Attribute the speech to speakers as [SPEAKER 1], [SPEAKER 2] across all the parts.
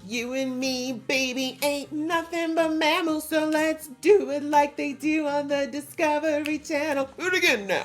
[SPEAKER 1] You and me, baby, ain't nothing but mammals, so let's do it like they do on the Discovery Channel. Do it again now.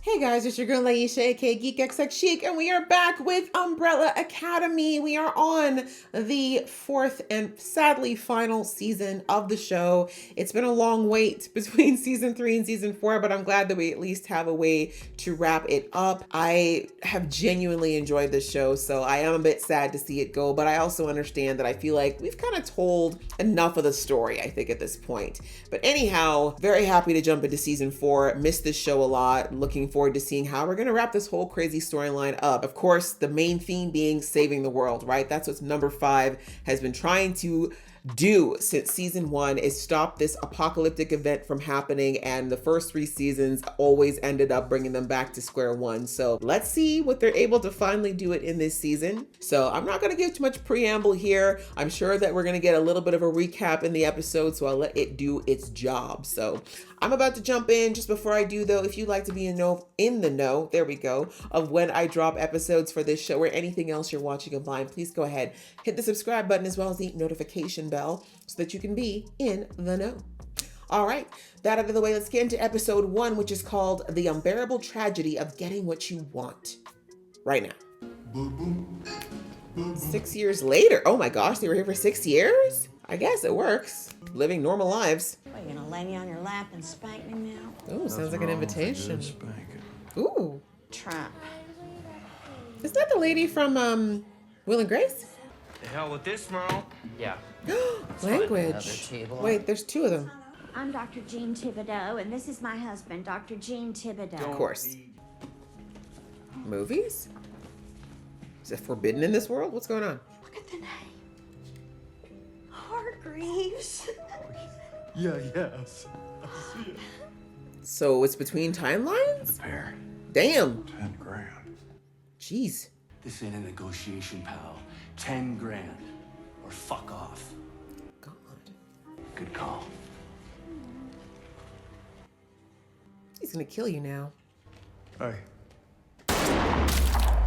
[SPEAKER 1] Hey guys, it's your girl Laisha, aka Geek XX Chic, and we are back with Umbrella Academy. We are on the fourth and sadly final season of the show. It's been a long wait between season 3 and season 4, but I'm glad that we at least have a way to wrap it up. I have genuinely enjoyed this show, so I am a bit sad to see it go, but I also understand that I feel like we've kind of told enough of the story, I think, at this point. But anyhow, very happy to jump into season 4. Missed this show a lot. Looking forward to seeing how we're going to wrap this whole crazy storyline up. Of course, the main theme being saving the world, right? That's what number 5 has been trying to do since season 1, is stop this apocalyptic event from happening, and the first 3 seasons always ended up bringing them back to square one. So let's see what they're able to finally do it in this season. So I'm not going to give too much preamble here. I'm sure that we're going to get a little bit of a recap in the episode, so I'll let it do its job. So I'm about to jump in. Just before I do though, if you'd like to be in the know, there we go, of when I drop episodes for this show or anything else you're watching online, please go ahead, hit the subscribe button as well as the notification bell so that you can be in the know. All right, that out of the way, let's get into episode 1, which is called The Unbearable Tragedy of Getting What You Want. Right now. 6 years later. Oh my gosh, they were here for 6 years? I guess it works. Living normal lives.
[SPEAKER 2] What, you gonna lay me on your lap and spank me now?
[SPEAKER 1] Oh, sounds like an invitation. Ooh.
[SPEAKER 2] Trap.
[SPEAKER 1] Is that the lady from Will and Grace?
[SPEAKER 3] The hell with this, Merle? Yeah.
[SPEAKER 1] Language. Wait, there's 2 of them.
[SPEAKER 4] I'm Dr. Jean Thibodeau, and this is my husband, Dr. Jean Thibodeau.
[SPEAKER 1] Of course. Movies? Is it forbidden in this world? What's going on?
[SPEAKER 4] Look at the name. Hargreaves.
[SPEAKER 5] Yes.
[SPEAKER 1] So it's between timelines?
[SPEAKER 5] The pair.
[SPEAKER 1] Damn.
[SPEAKER 5] 10 grand.
[SPEAKER 1] Jeez.
[SPEAKER 6] This ain't a negotiation, pal. 10 grand. Or fuck off.
[SPEAKER 1] God.
[SPEAKER 6] Good call.
[SPEAKER 1] He's gonna kill you now.
[SPEAKER 5] Hey.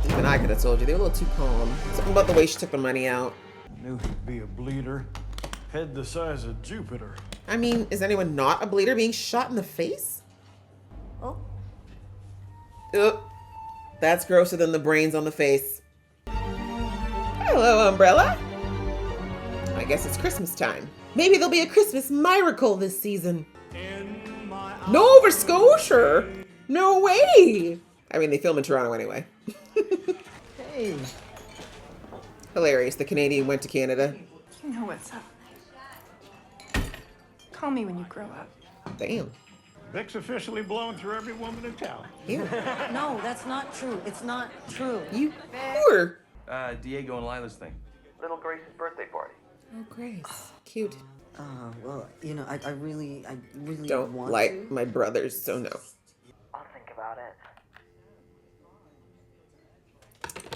[SPEAKER 1] Even I could have told you. They were a little too calm. Something about the way she took the money out.
[SPEAKER 5] Knew he'd be a bleeder. Head the size of Jupiter.
[SPEAKER 1] I mean, is anyone not a bleeder being shot in the face?
[SPEAKER 2] Oh.
[SPEAKER 1] That's grosser than the brains on the face. Hello, Umbrella. I guess it's Christmas time. Maybe there'll be a Christmas miracle this season. Nova Scotia? No way. I mean, they film in Toronto anyway.
[SPEAKER 2] Hey.
[SPEAKER 1] Hilarious. The Canadian went to Canada.
[SPEAKER 7] You know what's up. Call me when you grow up.
[SPEAKER 1] Damn.
[SPEAKER 5] Vic's officially blown through every woman in town.
[SPEAKER 1] Yeah.
[SPEAKER 2] No, that's not true. It's not true.
[SPEAKER 1] You poor.
[SPEAKER 3] Diego and Lila's thing. Little Grace's birthday party.
[SPEAKER 1] Oh, Grace. Cute.
[SPEAKER 2] Well, you know, I really
[SPEAKER 1] Don't
[SPEAKER 2] want
[SPEAKER 1] like
[SPEAKER 2] to.
[SPEAKER 1] my brothers, so no.
[SPEAKER 3] I'll think about it.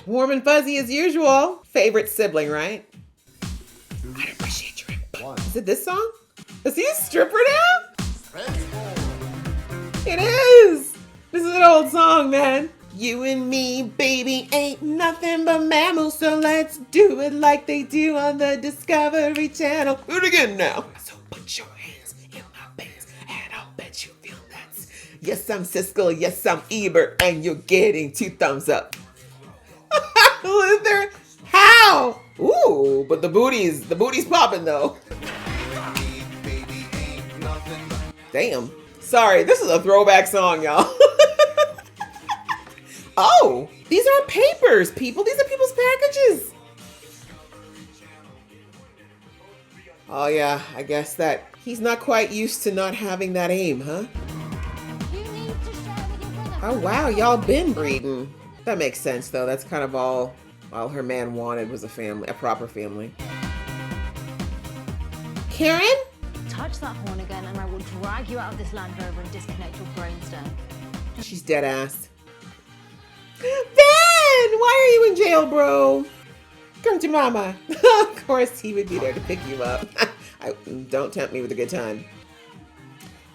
[SPEAKER 1] Warm and fuzzy as usual. Favorite sibling, right? I appreciate your input. Is it this song? Is he a stripper now? It is. This is an old song, man. You and me, baby, ain't nothing but mammals, so let's do it like they do on the Discovery Channel. Do it again now. So put your hands in my pants, and I'll bet you feel that. Yes, I'm Siskel, yes, I'm Ebert, and you're getting 2 thumbs up. Luther, how? Ooh, but the booty's popping though. Damn. Sorry, this is a throwback song, y'all. Oh, these aren't papers, people. These are people's packages. Oh yeah, I guess that he's not quite used to not having that aim, huh? Oh wow, y'all been breeding. That makes sense though. That's kind of all her man wanted was a family, a proper family. Karen?
[SPEAKER 4] Touch that horn again, and I will drag you out of this Land Rover and disconnect your brainstem.
[SPEAKER 1] She's dead ass. Ben, why are you in jail, bro? Come to mama. Of course he would be there to pick you up. Don't tempt me with a good time.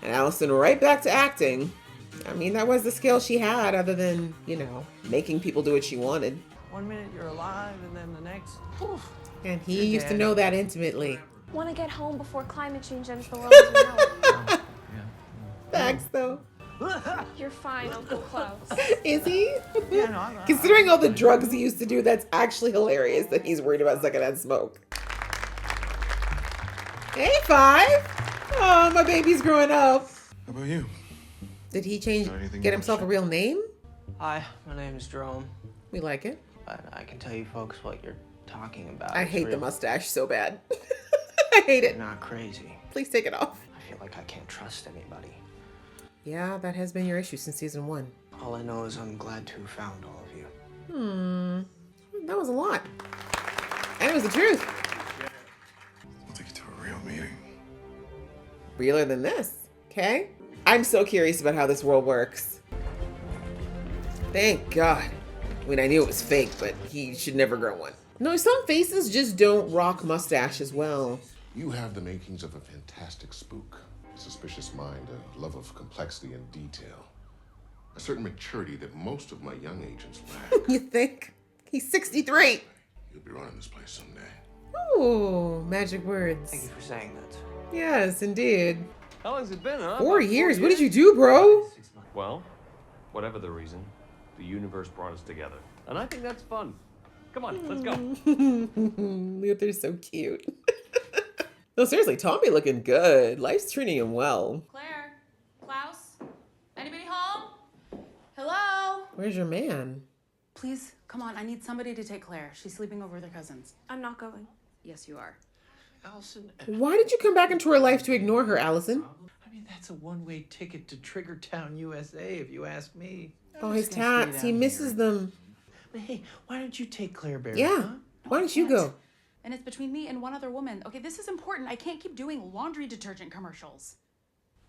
[SPEAKER 1] And Allison right back to acting. I mean, that was the skill she had, other than, you know, making people do what she wanted.
[SPEAKER 8] 1 minute you're alive, and then the next, oof.
[SPEAKER 1] And he used to know that intimately.
[SPEAKER 9] Want to get home before climate change ends the world as we know it.
[SPEAKER 1] Facts, though.
[SPEAKER 9] You're fine, Uncle Klaus.
[SPEAKER 1] Is he?
[SPEAKER 8] Yeah, no, I'm
[SPEAKER 1] Considering all the drugs he used to do, that's actually hilarious that he's worried about secondhand smoke. Hey, Five. Oh, my baby's growing up.
[SPEAKER 10] How about you?
[SPEAKER 1] Did he change,
[SPEAKER 10] Anything
[SPEAKER 1] get
[SPEAKER 10] you
[SPEAKER 1] himself a
[SPEAKER 10] wanna
[SPEAKER 1] real name?
[SPEAKER 8] Hi, my name is Jerome,
[SPEAKER 1] We like it.
[SPEAKER 8] but I can tell you folks what you're talking about.
[SPEAKER 1] I
[SPEAKER 8] is
[SPEAKER 1] hate the
[SPEAKER 8] real.
[SPEAKER 1] mustache so bad. I hate
[SPEAKER 8] You're
[SPEAKER 1] it.
[SPEAKER 8] not crazy.
[SPEAKER 1] Please take it off.
[SPEAKER 8] I feel like I can't trust anybody.
[SPEAKER 1] Yeah, that has been your issue since season 1.
[SPEAKER 8] All I know is I'm glad to have found all of you.
[SPEAKER 1] That was a lot. And it was the truth.
[SPEAKER 10] I'll take you to a real meeting.
[SPEAKER 1] Realer than this, okay? I'm so curious about how this world works. Thank God. I mean, I knew it was fake, but he should never grow one. No, some faces just don't rock mustache as well.
[SPEAKER 11] You have the makings of a fantastic spook. A suspicious mind, a love of complexity and detail. A certain maturity that most of my young agents lack.
[SPEAKER 1] You think? He's 63.
[SPEAKER 11] You'll be running this place someday.
[SPEAKER 1] Ooh, magic words.
[SPEAKER 8] Thank you for saying that.
[SPEAKER 1] Yes, indeed.
[SPEAKER 3] How long's it been, huh?
[SPEAKER 1] 4
[SPEAKER 3] About
[SPEAKER 1] years? What did you do, bro?
[SPEAKER 3] Well, whatever the reason, the universe brought us together. And I think that's fun. Come on, let's go.
[SPEAKER 1] Luther's so cute. No, seriously, Tommy looking good. Life's treating him well.
[SPEAKER 12] Claire? Klaus? Anybody home? Hello?
[SPEAKER 1] Where's your man?
[SPEAKER 12] Please, come on. I need somebody to take Claire. She's sleeping over with her cousins.
[SPEAKER 9] I'm not going.
[SPEAKER 12] Yes, you are.
[SPEAKER 8] Allison,
[SPEAKER 1] Why did you come back into her life to ignore her, Allison?
[SPEAKER 8] I mean, that's a one-way ticket to Triggertown, USA, if you ask me.
[SPEAKER 1] Oh, his
[SPEAKER 8] just gonna stay
[SPEAKER 1] tats. He
[SPEAKER 8] down
[SPEAKER 1] misses
[SPEAKER 8] here.
[SPEAKER 1] them.
[SPEAKER 8] But hey, why don't you take Claire Berry?
[SPEAKER 1] Yeah.
[SPEAKER 8] Huh?
[SPEAKER 1] Why don't you go?
[SPEAKER 12] And it's between me and one other woman. Okay, this is important. I can't keep doing laundry detergent commercials.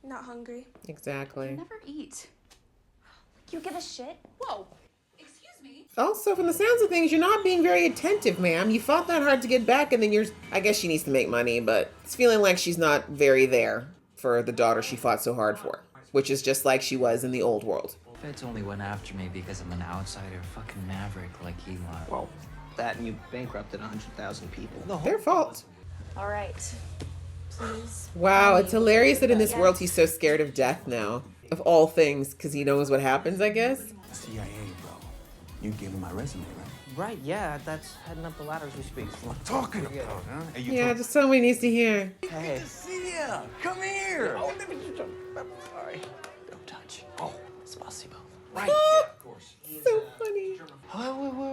[SPEAKER 9] Not hungry.
[SPEAKER 1] Exactly.
[SPEAKER 12] Never eat.
[SPEAKER 9] You give a shit?
[SPEAKER 12] Whoa. Excuse me.
[SPEAKER 1] Also, from the sounds of things, you're not being very attentive, ma'am. You fought that hard to get back, and then I guess she needs to make money, but it's feeling like she's not very there for the daughter she fought so hard for, which is just like she was in the old world.
[SPEAKER 13] Feds only went after me because I'm an outsider, fucking maverick like Elon.
[SPEAKER 8] Well, that and you bankrupted 100,000 people.
[SPEAKER 1] Their fault.
[SPEAKER 9] All right. Please.
[SPEAKER 1] Wow, it's hilarious that in this world he's so scared of death now. Of all things, because he knows what happens, I guess.
[SPEAKER 6] CIA, bro. You gave him my resume, right?
[SPEAKER 8] Right, yeah, that's heading up the ladder as we speak.
[SPEAKER 6] What I'm talking about, huh? Hey, you
[SPEAKER 1] Yeah, just somebody needs to hear.
[SPEAKER 8] Hey.
[SPEAKER 6] see ya. Come here.
[SPEAKER 8] Oh, sorry. Don't touch. Oh, spasibo.
[SPEAKER 6] Right, yeah, of course.
[SPEAKER 1] So funny.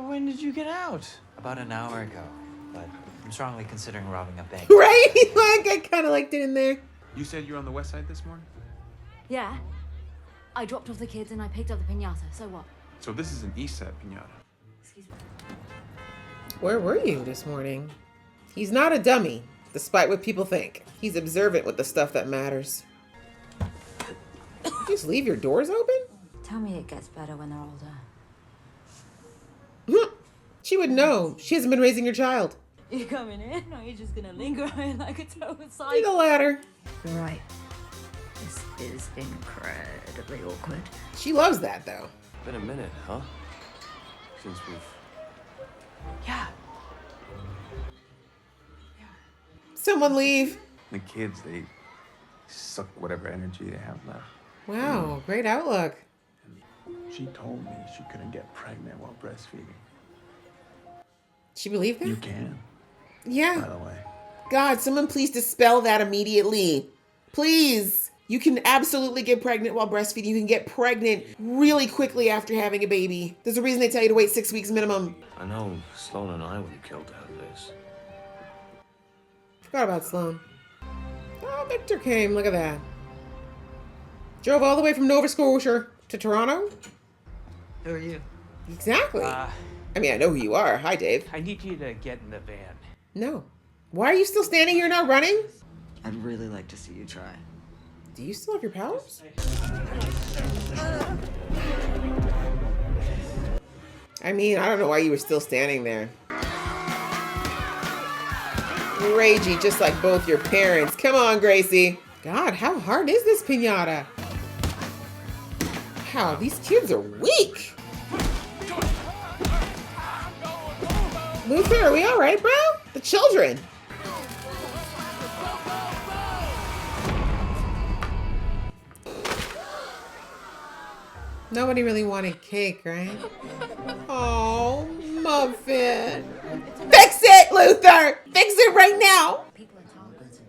[SPEAKER 8] When did you get out?
[SPEAKER 13] About an hour ago, but I'm strongly considering robbing a bank.
[SPEAKER 1] Right? Like, I kind of liked it in there.
[SPEAKER 10] You said you're on the west side this morning?
[SPEAKER 4] Yeah. I dropped off the kids and I picked up the piñata. So what?
[SPEAKER 10] So this is an east side pinata.
[SPEAKER 4] Excuse me.
[SPEAKER 1] Where were you this morning? He's not a dummy, despite what people think. He's observant with the stuff that matters. Just leave your doors open?
[SPEAKER 4] Tell me it gets better when they're older.
[SPEAKER 1] She would know. She hasn't been raising your child.
[SPEAKER 4] You coming in, or you just gonna linger like a total
[SPEAKER 1] Need
[SPEAKER 4] psycho?
[SPEAKER 1] the ladder.
[SPEAKER 4] You're right. This is incredibly awkward.
[SPEAKER 1] She loves that, though.
[SPEAKER 3] Been a minute, huh? Since we've...
[SPEAKER 12] Yeah.
[SPEAKER 1] Someone leave.
[SPEAKER 10] The kids, they suck whatever energy they have left.
[SPEAKER 1] Wow, great outlook.
[SPEAKER 6] She told me she couldn't get pregnant while breastfeeding.
[SPEAKER 1] She believed that?
[SPEAKER 6] You can, by
[SPEAKER 1] Yeah.
[SPEAKER 6] the way.
[SPEAKER 1] God, someone please dispel that immediately. Please. You can absolutely get pregnant while breastfeeding. You can get pregnant really quickly after having a baby. There's a reason they tell you to wait 6 weeks minimum.
[SPEAKER 3] I know Sloan and I would have killed to have this.
[SPEAKER 1] Forgot about Sloan. Oh, Victor came. Look at that. Drove all the way from Nova Scotia to Toronto?
[SPEAKER 8] Who are you?
[SPEAKER 1] Exactly. I mean, I know who you are. Hi, Dave.
[SPEAKER 8] I need you to get in the van.
[SPEAKER 1] No. Why are you still standing here not running?
[SPEAKER 2] I'd really like to see you try.
[SPEAKER 1] Do you still have your powers? I mean, I don't know why you were still standing there. Ragey, just like both your parents. Come on, Gracie. God, how hard is this piñata? Wow, these kids are weak. Luther, are we all right, bro? The children. Nobody really wanted cake, right? Oh, muffin. Fix it, Luther! Fix it right now!
[SPEAKER 4] People are targeted.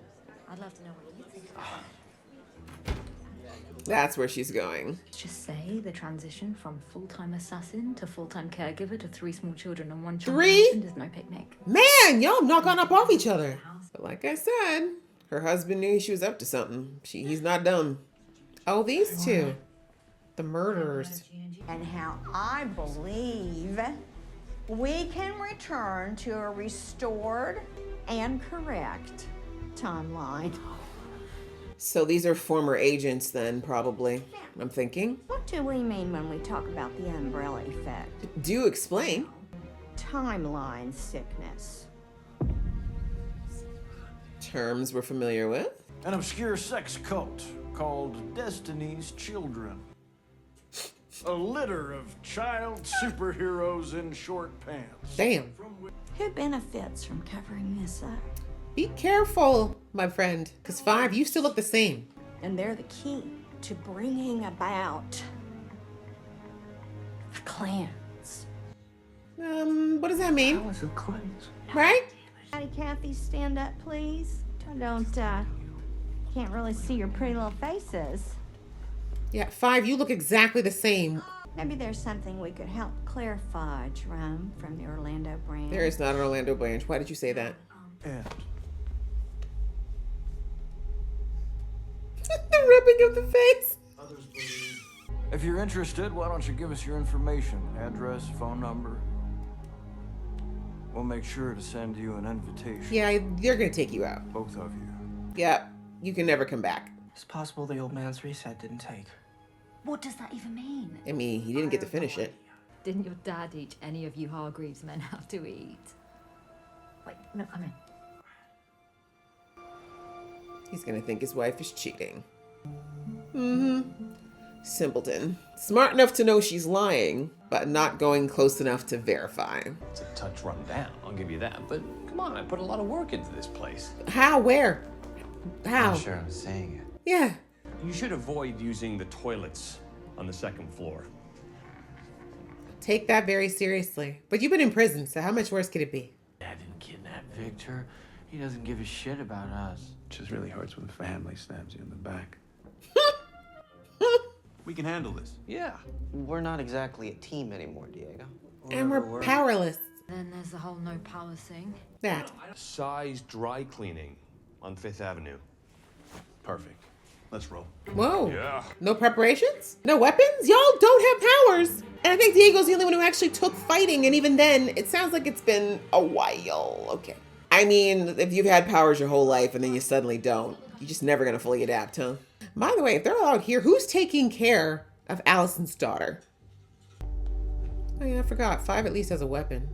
[SPEAKER 4] I'd love to know what you think.
[SPEAKER 1] That's where she's going.
[SPEAKER 4] Just say the transition from full-time assassin to full-time caregiver to 3 small children and 1 child.
[SPEAKER 1] 3?
[SPEAKER 4] There's no picnic.
[SPEAKER 1] Man, y'all not gonna up off each other. But like I said, her husband knew she was up to something. He's not dumb. Oh, these two. The murderers.
[SPEAKER 14] And how I believe we can return to a restored and correct timeline.
[SPEAKER 1] So these are former agents then, probably. I'm thinking.
[SPEAKER 14] What do we mean when we talk about the umbrella effect?
[SPEAKER 1] Do explain.
[SPEAKER 14] Timeline sickness.
[SPEAKER 1] Terms we're familiar with.
[SPEAKER 5] An obscure sex cult called Destiny's Children. A litter of child superheroes in short pants.
[SPEAKER 1] Damn.
[SPEAKER 14] Who benefits from covering this up?
[SPEAKER 1] Be careful, my friend, because 5, you still look the same.
[SPEAKER 14] And they're the key to bringing about the clans.
[SPEAKER 1] What does that mean?
[SPEAKER 2] How is it cleansed?
[SPEAKER 1] Right?
[SPEAKER 14] Patty Kathy, stand up, please. Can't really see your pretty little faces.
[SPEAKER 1] Yeah, 5, you look exactly the same.
[SPEAKER 14] Maybe there's something we could help clarify, Jerome, from the Orlando brand.
[SPEAKER 1] There is not an Orlando branch. Why did you say that?
[SPEAKER 5] And
[SPEAKER 1] The ripping of the face.
[SPEAKER 5] if you're interested, why don't you give us your information, address, phone number? We'll make sure to send you an invitation.
[SPEAKER 1] Yeah, they're gonna take you out.
[SPEAKER 5] Both of you.
[SPEAKER 1] Yeah, you can never come back.
[SPEAKER 2] It's possible the old man's reset didn't take.
[SPEAKER 4] What does that even mean?
[SPEAKER 1] I mean, he didn't get to finish it.
[SPEAKER 4] Didn't your dad teach any of you Hargreaves men how to eat? Wait, no, come in.
[SPEAKER 1] He's gonna think his wife is cheating. Simpleton. Smart enough to know she's lying, but not going close enough to verify.
[SPEAKER 3] It's a touch run down, I'll give you that. But come on, I put a lot of work into this place.
[SPEAKER 1] How? Where? How?
[SPEAKER 13] I'm sure I'm saying it.
[SPEAKER 1] Yeah.
[SPEAKER 3] You should avoid using the toilets on the 2nd floor.
[SPEAKER 1] Take that very seriously. But you've been in prison, so how much worse could it be?
[SPEAKER 2] Dad didn't kidnap Victor. He doesn't give a shit about us.
[SPEAKER 10] Just really hurts when family stabs you in the back.
[SPEAKER 6] We can handle this.
[SPEAKER 3] Yeah.
[SPEAKER 2] We're not exactly a team anymore, Diego.
[SPEAKER 1] And we're powerless.
[SPEAKER 4] Then there's the whole no power thing.
[SPEAKER 1] That.
[SPEAKER 3] Size dry cleaning on 5th Avenue.
[SPEAKER 6] Perfect. Let's roll.
[SPEAKER 1] Whoa.
[SPEAKER 3] Yeah.
[SPEAKER 1] No preparations? No weapons? Y'all don't have powers. And I think Diego's the only one who actually took fighting, and even then, it sounds like it's been a while. Okay. I mean, if you've had powers your whole life and then you suddenly don't, you're just never gonna fully adapt, huh? By the way, if they're allowed here, who's taking care of Allison's daughter? Oh yeah, I forgot. 5 at least has a weapon.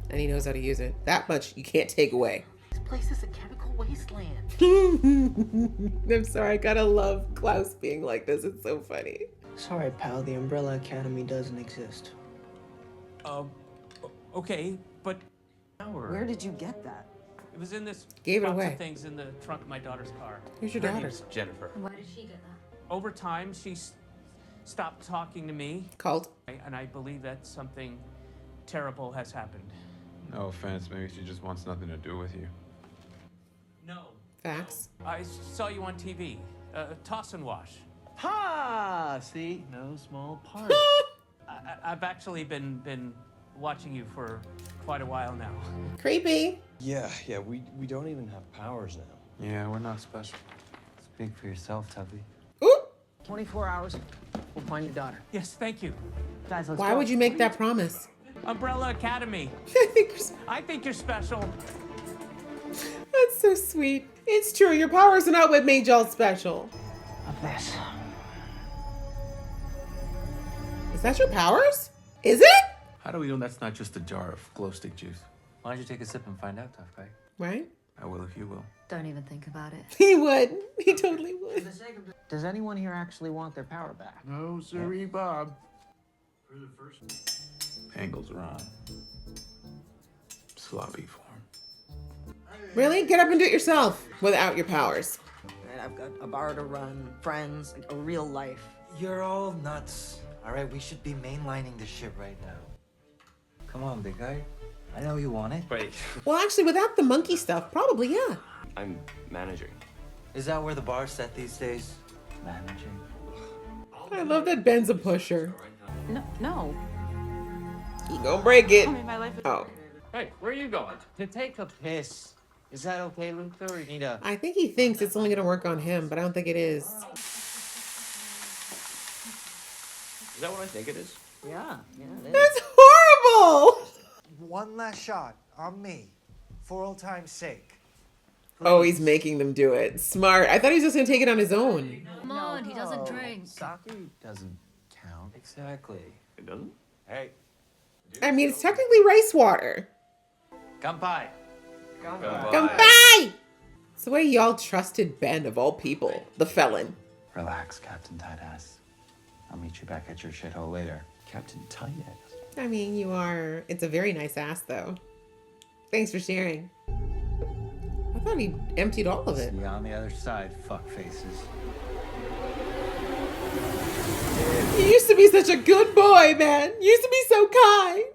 [SPEAKER 1] And he knows how to use it. That much you can't take away.
[SPEAKER 2] This place is a chemical wasteland.
[SPEAKER 1] I'm sorry, I gotta love Klaus being like this. It's so funny.
[SPEAKER 2] Sorry, pal. The Umbrella Academy doesn't exist.
[SPEAKER 8] Okay, but
[SPEAKER 7] Where did you get that?
[SPEAKER 8] it was in this
[SPEAKER 1] Gave it
[SPEAKER 8] box
[SPEAKER 1] away.
[SPEAKER 8] of things in the trunk of my daughter's car.
[SPEAKER 1] Who's your
[SPEAKER 8] Her
[SPEAKER 1] daughter?
[SPEAKER 8] name's Jennifer.
[SPEAKER 4] Why did she get that?
[SPEAKER 8] Over time, she stopped talking to me,
[SPEAKER 1] Called.
[SPEAKER 8] and I believe that something terrible has happened.
[SPEAKER 10] No offense, maybe she just wants nothing to do with you.
[SPEAKER 8] No.
[SPEAKER 1] Facts.
[SPEAKER 8] I saw you on TV. Toss and Wash.
[SPEAKER 2] Ha! See? No small part.
[SPEAKER 8] I've actually been watching you for quite a while now.
[SPEAKER 1] Creepy.
[SPEAKER 3] Yeah, we don't even have powers now.
[SPEAKER 10] Yeah, we're not special.
[SPEAKER 13] Speak for yourself, Tubby.
[SPEAKER 1] Ooh.
[SPEAKER 2] 24 hours, we'll find your daughter.
[SPEAKER 8] Yes, thank you.
[SPEAKER 2] Guys, let's
[SPEAKER 1] Why
[SPEAKER 2] go.
[SPEAKER 1] would you make that promise?
[SPEAKER 8] Umbrella Academy.
[SPEAKER 1] I think
[SPEAKER 8] you're special.
[SPEAKER 1] That's so sweet. It's true. Your powers are not what made y'all special.
[SPEAKER 2] Of this.
[SPEAKER 1] Is that your powers? Is it?
[SPEAKER 10] How do we know that's not just a jar of glow stick juice?
[SPEAKER 13] Why don't you take a sip and find out, tough guy?
[SPEAKER 1] Right?
[SPEAKER 10] I will if you will.
[SPEAKER 4] Don't even think about it.
[SPEAKER 1] He would. He totally would.
[SPEAKER 8] Does anyone here actually want their power back?
[SPEAKER 10] No, sirree, Bob. Angles are on. Sloppy form.
[SPEAKER 1] Really? Get up and do it yourself without your powers.
[SPEAKER 7] And I've got a bar to run, friends, like a real life.
[SPEAKER 13] You're all nuts. All right, we should be mainlining this shit right now. Come on, big guy. I know you want it.
[SPEAKER 3] Wait,
[SPEAKER 1] Well, actually, without the monkey stuff, probably, yeah.
[SPEAKER 3] I'm managing.
[SPEAKER 13] Is that where the bar's set these days? Managing.
[SPEAKER 1] I love that Ben's a pusher.
[SPEAKER 12] No.
[SPEAKER 1] He gonna break it.
[SPEAKER 12] I mean, my life is...
[SPEAKER 1] Oh.
[SPEAKER 3] Hey, where are you going?
[SPEAKER 8] To take a piss. Is that okay, Luther? Or you need a...
[SPEAKER 1] I think he thinks it's only gonna work on him, but I don't think it is.
[SPEAKER 3] Is that what I think it is?
[SPEAKER 7] Yeah, it is.
[SPEAKER 1] That's horrible!
[SPEAKER 15] One last shot on me, for old time's sake.
[SPEAKER 1] Oh, he's making them do it. Smart. I thought he was just gonna take it on his own.
[SPEAKER 4] Come on, he doesn't drink.
[SPEAKER 8] Sake doesn't count.
[SPEAKER 13] Exactly.
[SPEAKER 3] It doesn't?
[SPEAKER 13] Hey,
[SPEAKER 1] I mean, it's technically rice water.
[SPEAKER 13] kanpai.
[SPEAKER 1] Kanpai! It's the way y'all trusted Ben, of all people, the felon.
[SPEAKER 13] Relax, Captain Tight-Ass. I'll meet you back at your shithole later.
[SPEAKER 3] Captain Tight-Ass.
[SPEAKER 1] I mean, you are. It's a very nice ass, though. Thanks for sharing. I thought he emptied all of it.
[SPEAKER 13] See you on the other side, fuck faces.
[SPEAKER 1] You used to be such a good boy, man. You used to be so kind.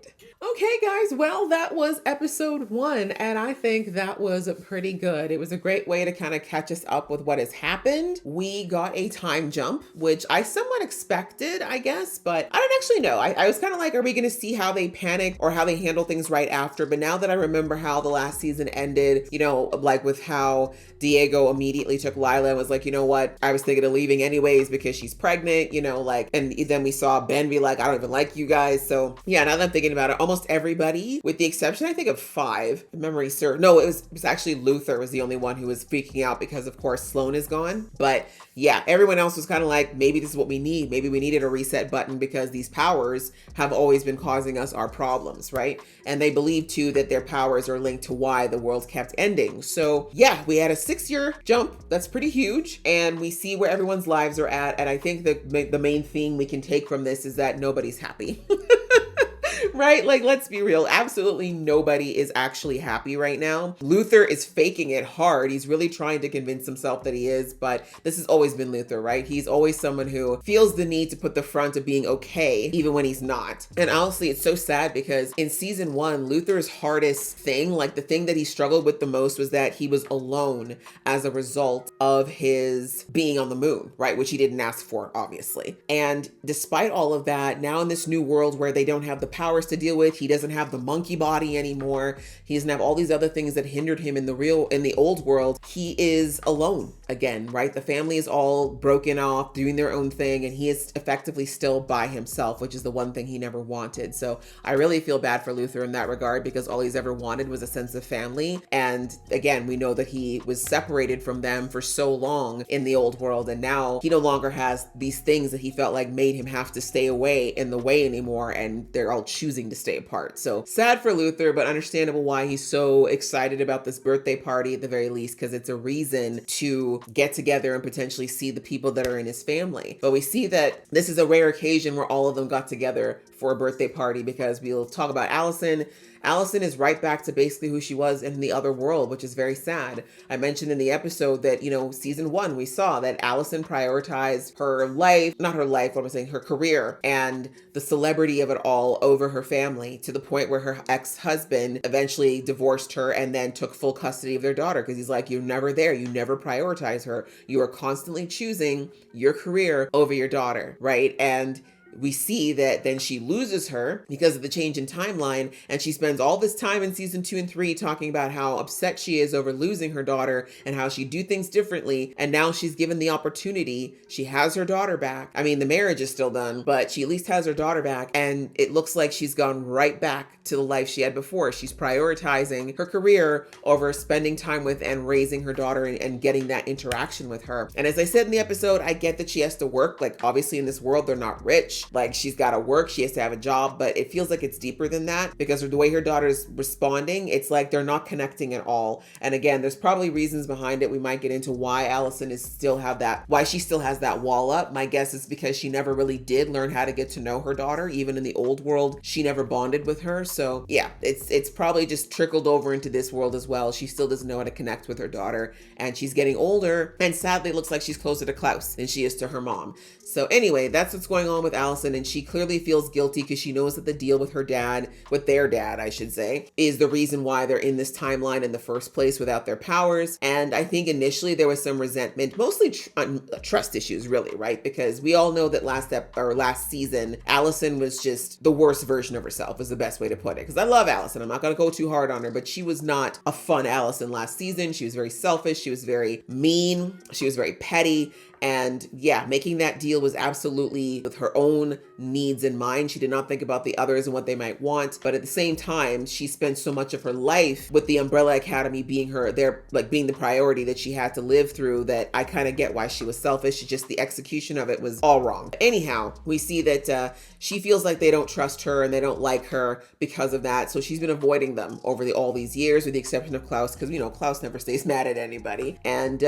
[SPEAKER 1] Okay, guys, well, that was episode 1, and I think that was pretty good. It was a great way to kind of catch us up with what has happened. We got a time jump, which I somewhat expected, I guess, but I don't actually know. I was kind of like, are we going to see how they panic or how they handle things right after? But now that I remember how the last season ended, you know, like with how Diego immediately took Lila and was like, you know what, I was thinking of leaving anyways because she's pregnant, you know, like, and then we saw Ben be like, I don't even like you guys. So yeah, now that I'm thinking about it, almost everybody, with the exception, I think, of 5, if memory serves. No, it was actually Luther was the only one who was freaking out because, of course, Sloane is gone. But yeah, everyone else was kind of like, maybe this is what we need. Maybe we needed a reset button because these powers have always been causing us our problems, right? And they believe, too, that their powers are linked to why the world kept ending. So yeah, we had a 6-year jump. That's pretty huge. And we see where everyone's lives are at. And I think the main thing we can take from this is that nobody's happy. Right? Like, let's be real. Absolutely nobody is actually happy right now. Luther is faking it hard. He's really trying to convince himself that he is, but this has always been Luther, right? He's always someone who feels the need to put the front of being okay, even when he's not. And honestly, it's so sad because in season 1, Luther's hardest thing, like the thing that he struggled with the most, was that he was alone as a result of his being on the moon, right? Which he didn't ask for, obviously. And despite all of that, now in this new world where they don't have the powers to deal with, he doesn't have the monkey body anymore. He doesn't have all these other things that hindered him in the old world. He is alone again, right? The family is all broken off, doing their own thing, and he is effectively still by himself, which is the one thing he never wanted. So I really feel bad for Luther in that regard because all he's ever wanted was a sense of family. And again, we know that he was separated from them for so long in the old world, and now he no longer has these things that he felt like made him have to stay away in the way anymore, and they're all choosing to stay apart. So sad for Luther, but understandable why he's so excited about this birthday party at the very least, because it's a reason to get together and potentially see the people that are in his family. But we see that this is a rare occasion where all of them got together for a birthday party, because we'll talk about Allison. Allison is right back to basically who she was in the other world, which is very sad. I mentioned in the episode that, you know, season 1, we saw that Allison prioritized her life, not her life, what am I saying, her career and the celebrity of it all over her family, to the point where her ex-husband eventually divorced her and then took full custody of their daughter, because he's like, you're never there. You never prioritize her. You are constantly choosing your career over your daughter, right? And we see that then she loses her because of the change in timeline, and she spends all this time in season 2 and 3 talking about how upset she is over losing her daughter and how she'd do things differently. And now she's given the opportunity. She has her daughter back. I mean, the marriage is still done, but she at least has her daughter back, and it looks like she's gone right back to the life she had before. She's prioritizing her career over spending time with and raising her daughter and getting that interaction with her. And as I said in the episode, I get that she has to work. Like, obviously in this world, they're not rich. marriage. Like, she's got to work, she has to have a job, but it feels like it's deeper than that because of the way her daughter's responding. It's like they're not connecting at all. And again, there's probably reasons behind it. We might get into why Allison why she still has that wall up. My guess is because she never really did learn how to get to know her daughter. Even in the old world, she never bonded with her. So yeah, it's probably just trickled over into this world as well. She still doesn't know how to connect with her daughter, and she's getting older, and sadly it looks like she's closer to Klaus than she is to her mom. So anyway, that's what's going on with Allison, and she clearly feels guilty because she knows that the deal with their dad, I should say, is the reason why they're in this timeline in the first place without their powers. And I think initially there was some resentment, mostly trust issues, really, right? Because we all know that last season, Allison was just the worst version of herself, is the best way to put it. Because I love Allison, I'm not going to go too hard on her, but she was not a fun Allison last season. She was very selfish, she was very mean, she was very petty. And yeah, making that deal was absolutely with her own needs in mind. She did not think about the others and what they might want. But at the same time, she spent so much of her life with the Umbrella Academy being being the priority that she had to live through, that I kind of get why she was selfish. It's just the execution of it was all wrong. Anyhow, we see that she feels like they don't trust her and they don't like her because of that. So she's been avoiding them over all these years, with the exception of Klaus, because Klaus never stays mad at anybody. And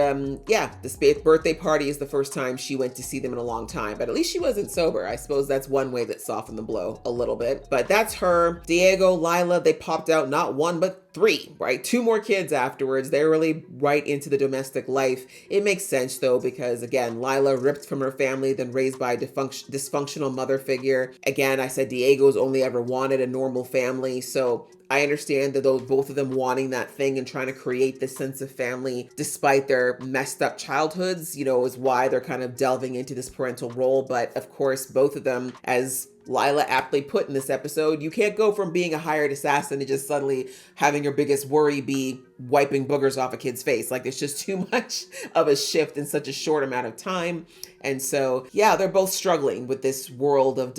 [SPEAKER 1] yeah, this birthday party is the first time she went to see them in a long time, but at least she wasn't sober. I suppose that's one way that softened the blow a little bit. But that's her. Diego, Lila, they popped out not one, but 3, right? 2 more kids afterwards. They're really right into the domestic life. It makes sense though, because again, Lila ripped from her family, then raised by a dysfunctional mother figure. Again, I said Diego's only ever wanted a normal family. So I understand that both of them wanting that thing and trying to create this sense of family despite their messed up childhoods, is why they're kind of delving into this parental role. But of course, both of them, as Lila aptly put in this episode, you can't go from being a hired assassin to just suddenly having your biggest worry be wiping boogers off a kid's face. Like, there's just too much of a shift in such a short amount of time. And so, yeah, they're both struggling with this world of,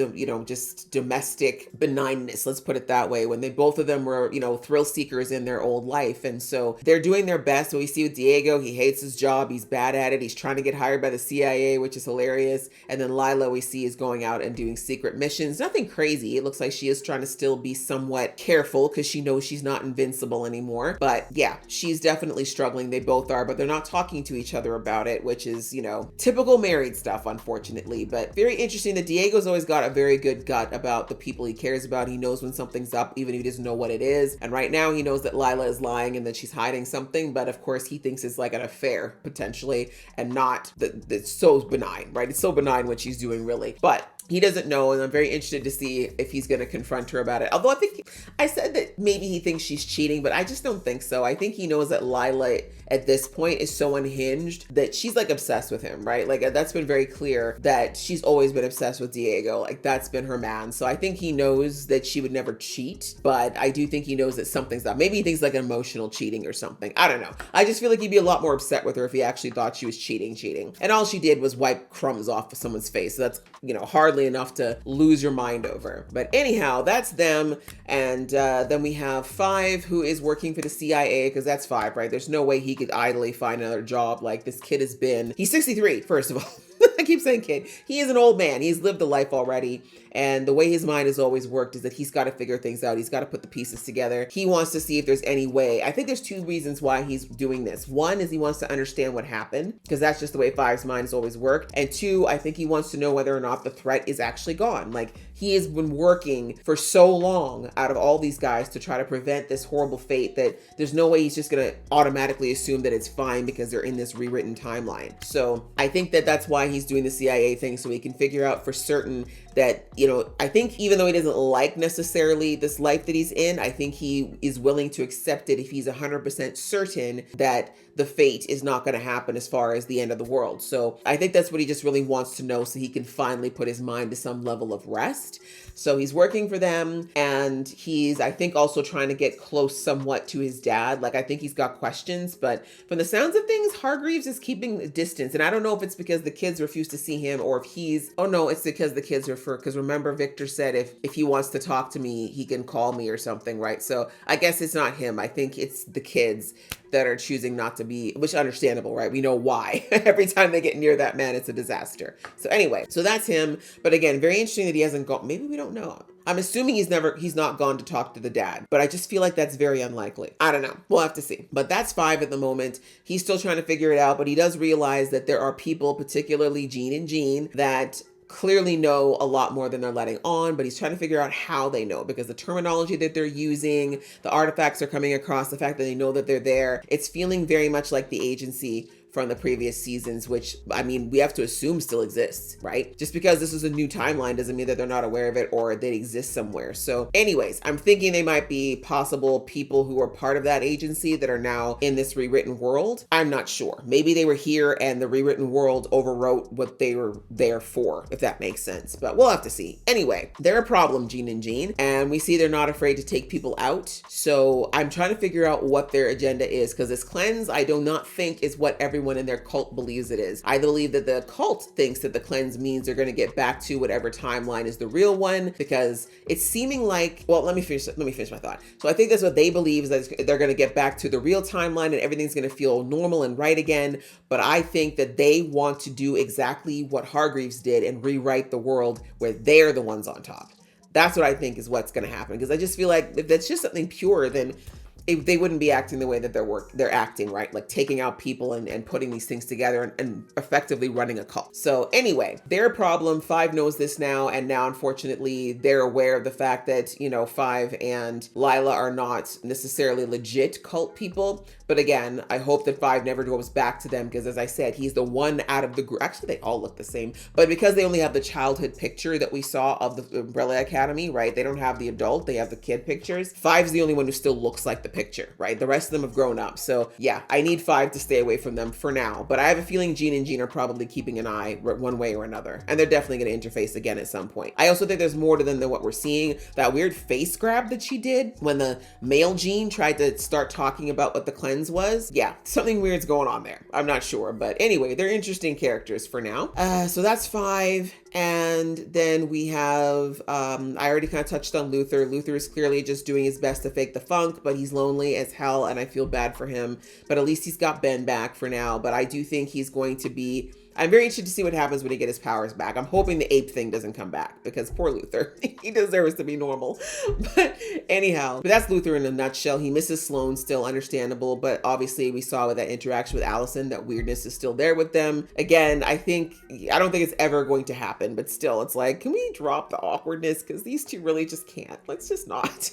[SPEAKER 1] just domestic benignness, let's put it that way, when both of them were, thrill seekers in their old life. And so they're doing their best. So we see with Diego, he hates his job. He's bad at it. He's trying to get hired by the CIA, which is hilarious. And then Lila, we see, is going out and doing secret missions. Nothing crazy. It looks like she is trying to still be somewhat careful because she knows she's not invincible anymore. But yeah, she's definitely struggling. They both are, but they're not talking to each other about it, which is, typical married stuff, unfortunately. But very interesting that Diego's always got a very good gut about the people he cares about. He knows when something's up, even if he doesn't know what it is. And right now he knows that Lila is lying and that she's hiding something, but of course he thinks it's like an affair potentially, and not that it's so benign, right? It's so benign what she's doing, really. But he doesn't know, and I'm very interested to see if he's going to confront her about it. Although I said that maybe he thinks she's cheating, but I just don't think so. I think he knows that Lila at this point is so unhinged that she's like obsessed with him, right? Like, that's been very clear that she's always been obsessed with Diego. Like, that's been her man. So I think he knows that she would never cheat, but I do think he knows that something's up. Maybe he thinks like emotional cheating or something. I don't know. I just feel like he'd be a lot more upset with her if he actually thought she was cheating. And all she did was wipe crumbs off of someone's face. So that's, hardly enough to lose your mind over. But anyhow, that's them. And then we have 5, who is working for the CIA, because that's 5, right? There's no way he could idly find another job. Like, this kid he's 63, first of all. I keep saying kid. He is an old man. He's lived a life already. And the way his mind has always worked is that he's got to figure things out. He's got to put the pieces together. He wants to see if there's any way. I think there's 2 reasons why he's doing this. One is he wants to understand what happened, because that's just the way 5's mind has always worked. And 2, I think he wants to know whether or not the threat is actually gone. Like, he has been working for so long out of all these guys to try to prevent this horrible fate that there's no way he's just going to automatically assume that it's fine because they're in this rewritten timeline. So I think that that's why he's doing the CIA thing, so he can figure out for certain that, I think even though he doesn't like necessarily this life that he's in, I think he is willing to accept it if he's 100% certain that the fate is not going to happen as far as the end of the world. So I think that's what he just really wants to know, so he can finally put his mind to some level of rest. So he's working for them, and he's, I think, also trying to get close somewhat to his dad. Like, I think he's got questions, but from the sounds of things, Hargreaves is keeping distance. And I don't know if it's because the kids refuse to see him, or if it's because the kids because remember Victor said if he wants to talk to me, he can call me or something, right? So I guess it's not him. I think it's the kids. that are choosing not to be, which is understandable, right? We know why. Every time they get near that man, it's a disaster. So anyway, so that's him. But again, very interesting that he hasn't gone. Maybe we don't know. I'm assuming he's not gone to talk to the dad, but I just feel like that's very unlikely. I don't know. We'll have to see. But that's 5 at the moment. He's still trying to figure it out, but he does realize that there are people, particularly Jean and Jean, that clearly know a lot more than they're letting on, but he's trying to figure out how they know, because the terminology that they're using, the artifacts are coming across, the fact that they know that they're there. It's feeling very much like the agency from the previous seasons, which, I mean, we have to assume still exists, right? Just because this is a new timeline doesn't mean that they're not aware of it or they exist somewhere. So anyways, I'm thinking they might be possible people who are part of that agency that are now in this rewritten world. I'm not sure. Maybe they were here and the rewritten world overwrote what they were there for, if that makes sense, but we'll have to see. Anyway, they're a problem, Jean and Jean, and we see they're not afraid to take people out. So I'm trying to figure out what their agenda is, because this cleanse, I do not think is what everyone in their cult believes it is. I believe that the cult thinks that the cleanse means they're going to get back to whatever timeline is the real one, because it's seeming like, well, let me finish my thought. So I think that's what they believe, is that they're going to get back to the real timeline and everything's going to feel normal and right again. But I think that they want to do exactly what Hargreaves did and rewrite the world where they're the ones on top. That's what I think is what's going to happen, because I just feel like if that's just something pure, then they wouldn't be acting the way that they're acting, right? Like taking out people and putting these things together and effectively running a cult. So anyway, their problem, 5 knows this now. And now, unfortunately, they're aware of the fact that, you know, 5 and Lila are not necessarily legit cult people. But again, I hope that 5 never goes back to them, because as I said, he's the one out of the group. Actually, they all look the same, but because they only have the childhood picture that we saw of the Umbrella Academy, right? They don't have the adult, they have the kid pictures. 5's the only one who still looks like the picture, right? The rest of them have grown up. So yeah, I need 5 to stay away from them for now, but I have a feeling Jean and Jean are probably keeping an eye one way or another, and they're definitely going to interface again at some point. I also think there's more to them than what we're seeing. That weird face grab that she did when the male Jean tried to start talking about what the cleanse was. Yeah, something weird's going on there. I'm not sure, but anyway, they're interesting characters for now. So that's 5. And then we have, I already kind of touched on Luther. Luther is clearly just doing his best to fake the funk, but he's lonely as hell and I feel bad for him. But at least he's got Ben back for now. But I do think he's going to be, I'm very interested to see what happens when he gets his powers back. I'm hoping the ape thing doesn't come back, because poor Luther, he deserves to be normal. But anyhow, but that's Luther in a nutshell. He misses Sloane, still understandable, but obviously we saw with that interaction with Allison, that weirdness is still there with them. Again, I don't think it's ever going to happen, but still, it's like, can we drop the awkwardness? Because these two really just can't. Let's just not.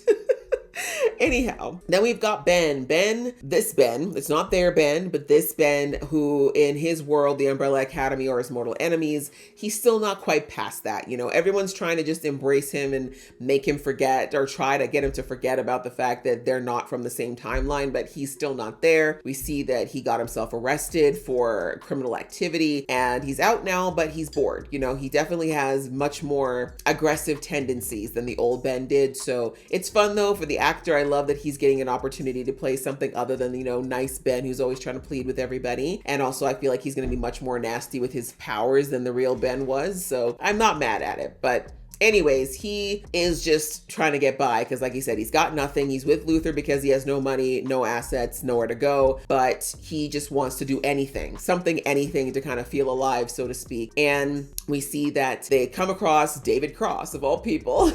[SPEAKER 1] Anyhow, then we've got Ben, it's not their Ben, but this Ben, who in his world, the Umbrella Academy are his mortal enemies. He's still not quite past that. You know, everyone's trying to just embrace him and make him forget, or try to get him to forget about the fact that they're not from the same timeline, but he's still not there. We see that he got himself arrested for criminal activity and he's out now, but he's bored. You know, he definitely has much more aggressive tendencies than the old Ben did. So it's fun though for the actor. I love that he's getting an opportunity to play something other than, you know, nice Ben who's always trying to plead with everybody. And also I feel like he's going to be much more nasty with his powers than the real Ben was. So I'm not mad at it, but anyways, he is just trying to get by because, like he said, he's got nothing. He's with Luther because he has no money, no assets, nowhere to go, but he just wants to do anything to kind of feel alive, so to speak. And we see that they come across David Cross, of all people.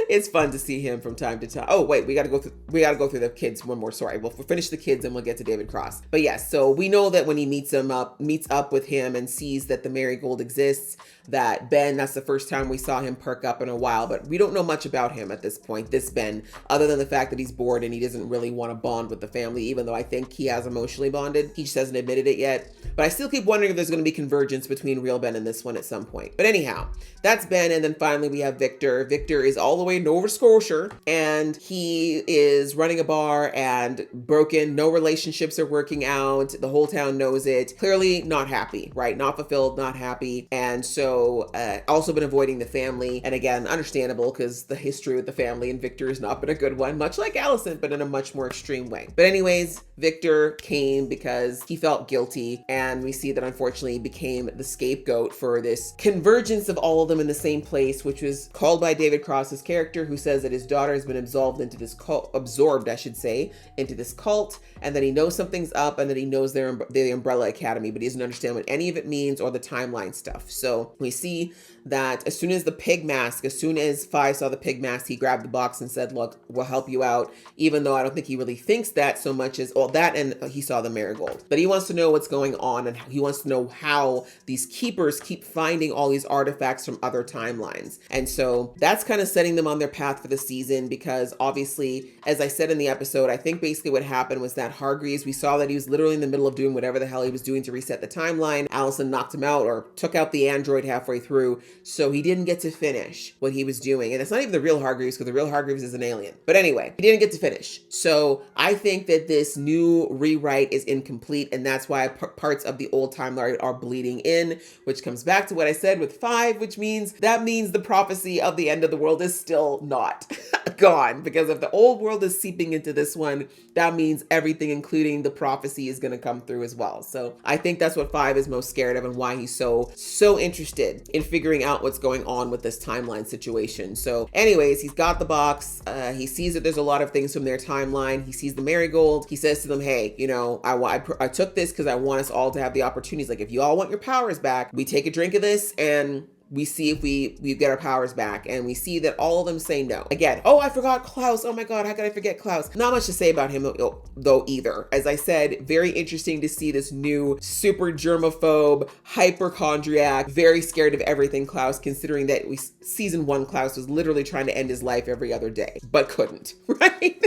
[SPEAKER 1] It's fun to see him from time to time. Oh wait, we gotta go through the kids one more. Sorry, we'll finish the kids and we'll get to David Cross. But yes, so we know that when he meets up with him and sees that the marigold exists, that Ben, that's the first time we saw him perk up in a while, but we don't know much about him at this point, this Ben, other than the fact that he's bored and he doesn't really want to bond with the family, even though I think he has emotionally bonded. He just hasn't admitted it yet. But I still keep wondering if there's going to be convergence between real Ben and this one at some point. But anyhow, that's Ben. And then finally we have Victor. Victor is all the way in Nova Scotia and he is running a bar and broken. No relationships are working out. The whole town knows it. Clearly not happy, right? Not fulfilled, not happy. And so also been avoiding the family. And again, understandable because the history with the family and Victor has not been a good one, much like Allison, but in a much more extreme way. But anyways, Victor came because he felt guilty. And we see that unfortunately he became the scapegoat for this convergence of all of them in the same place, which was called by David Cross's character character who says that his daughter has been absorbed, into this cult, into this cult, and that he knows something's up, and that he knows they're the Umbrella Academy, but he doesn't understand what any of it means or the timeline stuff. So we see that as soon as Fi saw the pig mask, he grabbed the box and said, look, we'll help you out, even though I don't think he really thinks that so much as that, and he saw the marigold. But he wants to know what's going on, and he wants to know how these keepers keep finding all these artifacts from other timelines. And so that's kind of setting them on their path for the season, because obviously, as I said in the episode, I think basically what happened was that Hargreaves, we saw that he was literally in the middle of doing whatever the hell he was doing to reset the timeline. Allison knocked him out, or took out the android halfway through, so he didn't get to finish what he was doing. And it's not even the real Hargreaves, because the real Hargreaves is an alien. But anyway, he didn't get to finish. So I think that this new rewrite is incomplete, and that's why parts of the old timeline are bleeding in, which comes back to what I said with 5, which means the prophecy of the end of the world is still not gone, because if the old world is seeping into this one, that means everything, including the prophecy, is going to come through as well. So I think that's what 5 is most scared of, and why he's so interested in figuring out what's going on with this timeline situation. So anyways, he's got the box. He sees that there's a lot of things from their timeline. He sees the marigold. He says to them, hey, you know, I took this because I want us all to have the opportunities. Like, if you all want your powers back, we take a drink of this and we see if we get our powers back. And we see that all of them say no. Again, oh, I forgot Klaus. Oh my God, how could I forget Klaus? Not much to say about him though either. As I said, very interesting to see this new super germaphobe, hypochondriac, very scared of everything Klaus, considering that season 1 Klaus was literally trying to end his life every other day, but couldn't, right?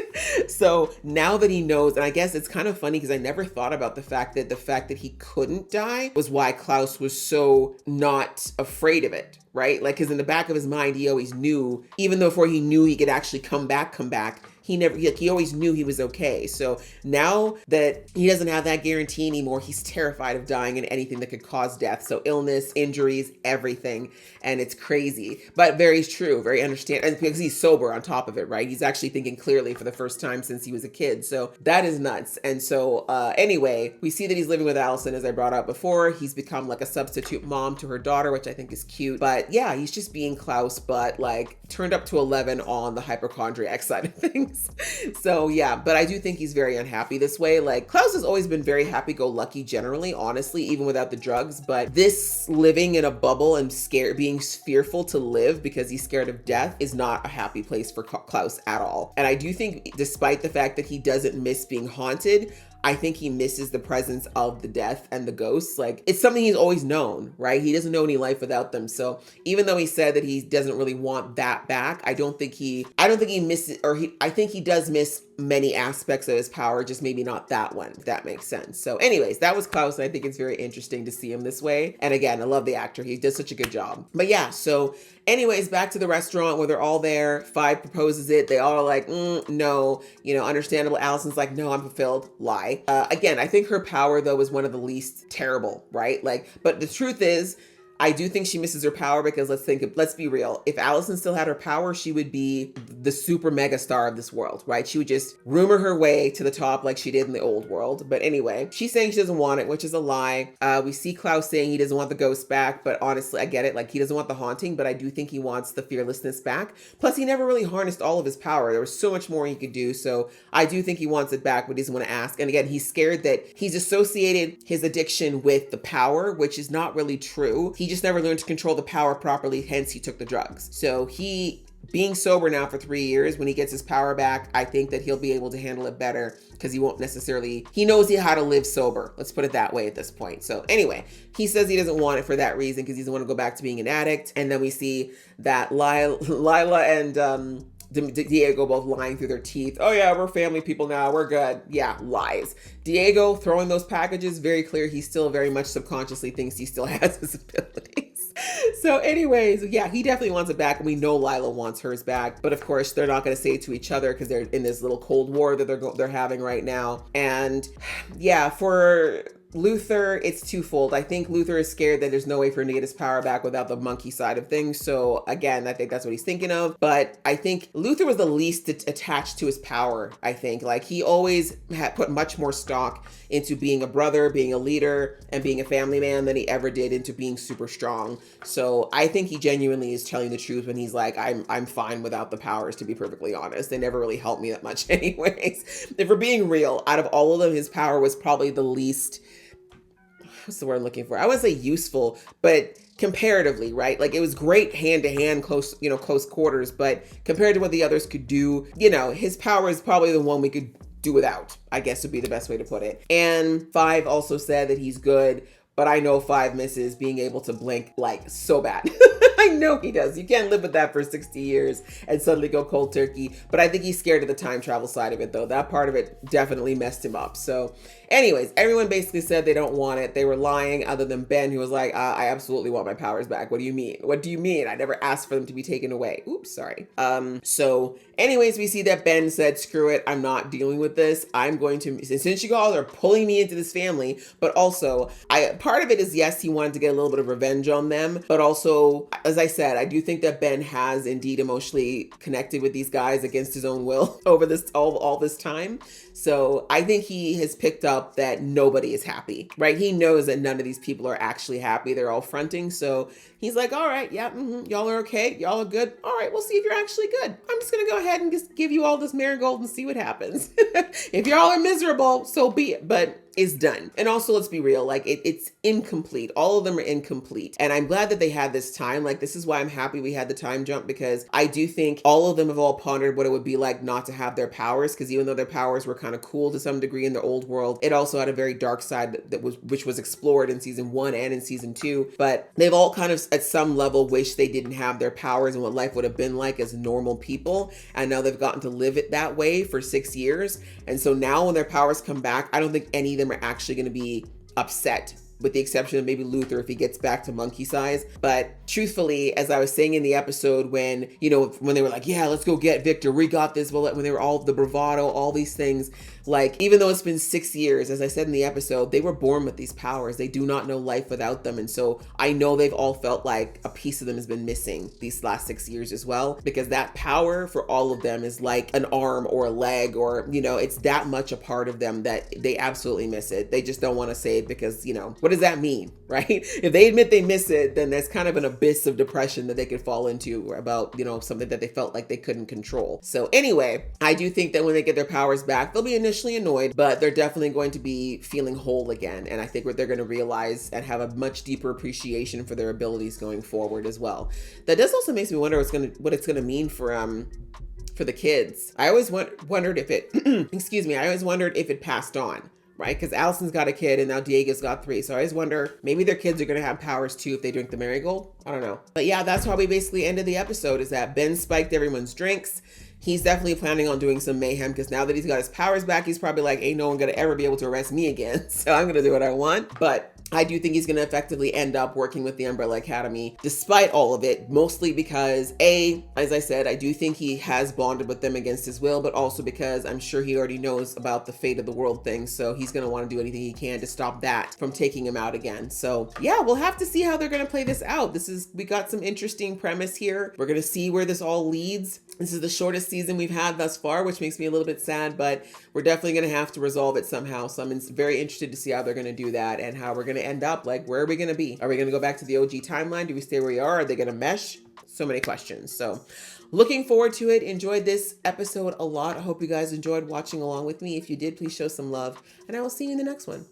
[SPEAKER 1] So now that he knows, and I guess it's kind of funny because I never thought about the fact that he couldn't die was why Klaus was so not afraid of it, right? Like, because in the back of his mind, he always knew, even though before he knew he could actually come back, he always knew he was okay. So now that he doesn't have that guarantee anymore, he's terrified of dying in anything that could cause death. So illness, injuries, everything. And it's crazy, but very true, very understand. And because he's sober on top of it, right? He's actually thinking clearly for the first time since he was a kid. So that is nuts. And so anyway, we see that he's living with Allison, as I brought up before. He's become like a substitute mom to her daughter, which I think is cute. But yeah, he's just being Klaus, but like turned up to 11 on the hypochondriac side of things. So yeah, but I do think he's very unhappy this way. Like, Klaus has always been very happy-go-lucky generally, honestly, even without the drugs. But this living in a bubble and being fearful to live because he's scared of death is not a happy place for Klaus at all. And I do think, despite the fact that he doesn't miss being haunted, I think he misses the presence of the death and the ghosts. Like, it's something he's always known, right? He doesn't know any life without them. So even though he said that he doesn't really want that back, I think he misses, I think he does miss many aspects of his power, just maybe not that one, if that makes sense. So anyways, that was Klaus, and I think it's very interesting to see him this way. And again, I love the actor. He does such a good job. But yeah, so anyways, back to the restaurant where they're all there. 5 proposes it. They all are like, no, you know, understandable. Allison's like, no, I'm fulfilled. Lie. Again, I think her power though was one of the least terrible, right? Like, but the truth is, I do think she misses her power because let's be real. If Allison still had her power, she would be the super mega star of this world, right? She would just rumor her way to the top like she did in the old world. But anyway, she's saying she doesn't want it, which is a lie. We see Klaus saying he doesn't want the ghost back, but honestly, I get it. Like, he doesn't want the haunting, but I do think he wants the fearlessness back. Plus, he never really harnessed all of his power. There was so much more he could do. So I do think he wants it back, but he doesn't want to ask. And again, he's scared that he's associated his addiction with the power, which is not really true. He just never learned to control the power properly, hence he took the drugs. So he, being sober now for 3 years, when he gets his power back, I think that he'll be able to handle it better because he won't necessarily, he knows how to live sober. Let's put it that way at this point. So anyway, he says he doesn't want it for that reason because he doesn't want to go back to being an addict. And then we see that Lila and Diego both lying through their teeth. Oh yeah, we're family people now, we're good. Yeah, lies. Diego throwing those packages, very clear he still very much subconsciously thinks he still has his abilities. So anyways, yeah, he definitely wants it back, and we know Lila wants hers back, but of course they're not going to say it to each other because they're in this little cold war that they're having right now. And yeah, for Luther, it's twofold. I think Luther is scared that there's no way for him to get his power back without the monkey side of things. So again, I think that's what he's thinking of. But I think Luther was the least attached to his power. I think like he always had put much more stock into being a brother, being a leader, and being a family man than he ever did into being super strong. So I think he genuinely is telling the truth when he's like, I'm fine without the powers, to be perfectly honest. They never really helped me that much anyways. If we're being real, out of all of them, his power was probably the least, what's the word I'm looking for? I wouldn't say useful, but comparatively, right? Like it was great hand to hand, close quarters, but compared to what the others could do, his power is probably the one we could do without, I guess would be the best way to put it. And Five also said that he's good, but I know Five misses being able to blink like so bad. I know he does. You can't live with that for 60 years and suddenly go cold turkey. But I think he's scared of the time travel side of it, though. That part of it definitely messed him up. So anyways, everyone basically said they don't want it. They were lying, other than Ben, who was like, I absolutely want my powers back. What do you mean? What do you mean? I never asked for them to be taken away. Oops, sorry. So anyways, we see that Ben said, screw it. I'm not dealing with this. I'm going to, since you all are pulling me into this family, but also part of it is, yes, he wanted to get a little bit of revenge on them, but also, as I said, I do think that Ben has indeed emotionally connected with these guys against his own will over this all this time. So I think he has picked up that nobody is happy, right? He knows that none of these people are actually happy. They're all fronting. So he's like, all right, yeah, y'all are okay. Y'all are good. All right, we'll see if you're actually good. I'm just going to go ahead and just give you all this marigold and see what happens. If y'all are miserable, so be it. But it's done. And also, let's be real, like it's incomplete. All of them are incomplete. And I'm glad that they had this time. Like, this is why I'm happy we had the time jump, because I do think all of them have all pondered what it would be like not to have their powers. Because even though their powers were kind of cool to some degree in the old world, it also had a very dark side which was explored in season 1 and in season 2. But they've all kind of at some level wish they didn't have their powers and what life would have been like as normal people. And now they've gotten to live it that way for 6 years. And so now when their powers come back, I don't think any of them are actually going to be upset, with the exception of maybe Luther if he gets back to monkey size. But truthfully, as I was saying in the episode, when they were like, yeah, let's go get Victor, we got this, when they were all the bravado, all these things, like, even though it's been 6 years, as I said in the episode, they were born with these powers. They do not know life without them. And so I know they've all felt like a piece of them has been missing these last 6 years as well, because that power for all of them is like an arm or a leg, or, it's that much a part of them that they absolutely miss it. They just don't want to say it because, what does that mean, right? If they admit they miss it, then there's kind of an abyss of depression that they could fall into about, something that they felt like they couldn't control. So anyway, I do think that when they get their powers back, they'll be initially annoyed, but they're definitely going to be feeling whole again. And I think what they're going to realize and have a much deeper appreciation for their abilities going forward as well. That does also makes me wonder what it's going to mean for the kids. I always wondered if it, excuse me, I always wondered if it passed on. Right? Because Allison's got a kid and now Diego's got 3. So I always wonder, maybe their kids are going to have powers too if they drink the marigold. I don't know. But yeah, that's how we basically ended the episode, is that Ben spiked everyone's drinks. He's definitely planning on doing some mayhem, because now that he's got his powers back, he's probably like, ain't no one going to ever be able to arrest me again. So I'm going to do what I want. But I do think he's going to effectively end up working with the Umbrella Academy despite all of it, mostly because as I said, I do think he has bonded with them against his will, but also because I'm sure he already knows about the fate of the world thing. So he's going to want to do anything he can to stop that from taking him out again. So yeah, we'll have to see how they're going to play this out. We got some interesting premise here. We're going to see where this all leads. This is the shortest season we've had thus far, which makes me a little bit sad, but we're definitely going to have to resolve it somehow. So I'm very interested to see how they're going to do that and how we're going to end up. Like, where are we going to be? Are we going to go back to the OG timeline? Do we stay where we are? Are they going to mesh? So many questions. So looking forward to it. Enjoyed this episode a lot. I hope you guys enjoyed watching along with me. If you did, please show some love, and I will see you in the next one.